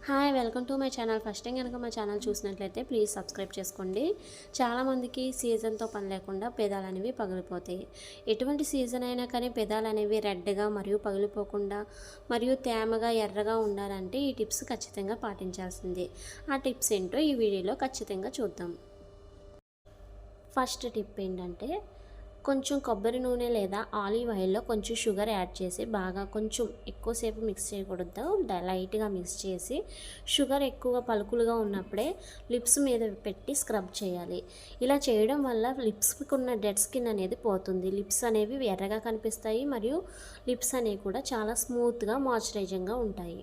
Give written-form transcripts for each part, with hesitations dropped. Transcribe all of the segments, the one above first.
Hi welcome to my channel. First time కనుక మా channel చూసినట్లయితే ప్లీజ్ సబ్స్క్రైబ్ చేసుకోండి. చాలామందికి సీజన్తో పని లేకుండా పెదాలు అనేవి పగిలిపోతాయి. ఎటువంటి సీజన్ అయినా కానీ పెదాలు అనేవి రెడ్గా మరియు పగిలిపోకుండా మరియు తేమగా ఎర్రగా ఉండాలంటే ఈ టిప్స్ ఖచ్చితంగా పాటించాల్సిందే. ఆ టిప్స్ ఏంటో ఈ వీడియోలో ఖచ్చితంగా చూద్దాం. ఫస్ట్ టిప్ ఏంటంటే కొంచెం కొబ్బరి నూనె లేదా ఆలివ్ ఆయిల్లో కొంచెం షుగర్ యాడ్ చేసి బాగా కొంచెం ఎక్కువసేపు మిక్స్ చేయకూడదు, లైట్గా మిక్స్ చేసి షుగర్ ఎక్కువగా పలుకులుగా ఉన్నప్పుడే లిప్స్ మీద పెట్టి స్క్రబ్ చేయాలి. ఇలా చేయడం వల్ల లిప్స్కి ఉన్న డెడ్ స్కిన్ అనేది పోతుంది. లిప్స్ అనేవి ఎర్రగా కనిపిస్తాయి మరియు లిప్స్ అనేవి కూడా చాలా స్మూత్గా మాయిశ్చరైజింగ్గా ఉంటాయి.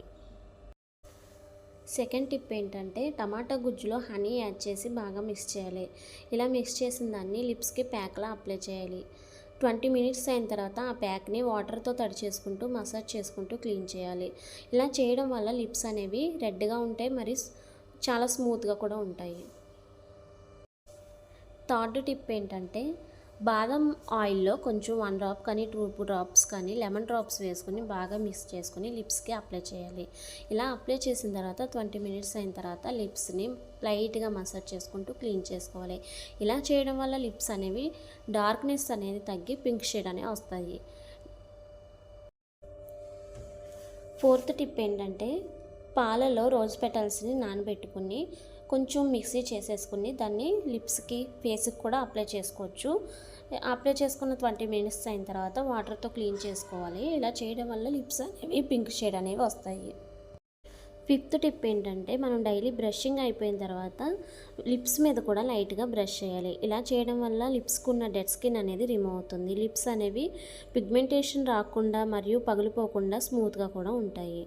సెకండ్ టిప్ ఏంటంటే టమాటా గుజ్జులో హనీ యాడ్ చేసి బాగా మిక్స్ చేయాలి. ఇలా మిక్స్ చేసిన దాన్ని లిప్స్కి ప్యాక్లా అప్లై చేయాలి. 20 మినిట్స్ అయిన తర్వాత ఆ ప్యాక్ని వాటర్తో తడి చేసుకుంటూ మసాజ్ చేసుకుంటూ క్లీన్ చేయాలి. ఇలా చేయడం వల్ల లిప్స్ అనేవి రెడ్గా ఉంటాయి, మరి చాలా స్మూత్గా కూడా ఉంటాయి. థర్డ్ టిప్ ఏంటంటే బాదం ఆయిల్లో కొంచెం 1 డ్రాప్ కానీ 2 డ్రాప్స్ కానీ లెమన్ డ్రాప్స్ వేసుకొని బాగా మిక్స్ చేసుకొని లిప్స్కి అప్లై చేయాలి. ఇలా అప్లై చేసిన తర్వాత 20 మినిట్స్ అయిన తర్వాత లిప్స్ని లైట్గా మసాజ్ చేసుకుంటూ క్లీన్ చేసుకోవాలి. ఇలా చేయడం వల్ల లిప్స్ అనేవి డార్క్నెస్ అనేది తగ్గి పింక్ షేడ్ అనేవి వస్తాయి. ఫోర్త్ టిప్ ఏంటంటే పాలలో రోజ్ పెటల్స్ని నానబెట్టుకుని కొంచెం మిక్సీ చేసేసుకుని దాన్ని లిప్స్కి ఫేస్కి కూడా అప్లై చేసుకోవచ్చు. అప్లై చేసుకున్న 20 మినిట్స్ అయిన తర్వాత వాటర్తో క్లీన్ చేసుకోవాలి. ఇలా చేయడం వల్ల లిప్స్ అనేవి పింక్ షేడ్ అనేవి వస్తాయి. ఫిఫ్త్ టిప్ ఏంటంటే మనం డైలీ బ్రషింగ్ అయిపోయిన తర్వాత లిప్స్ మీద కూడా లైట్గా బ్రష్ చేయాలి. ఇలా చేయడం వల్ల లిప్స్కి ఉన్న డెడ్ స్కిన్ అనేది రిమూవ్ అవుతుంది. లిప్స్ అనేవి పిగ్మెంటేషన్ రాకుండా మరియు పగిలిపోకుండా స్మూత్గా కూడా ఉంటాయి.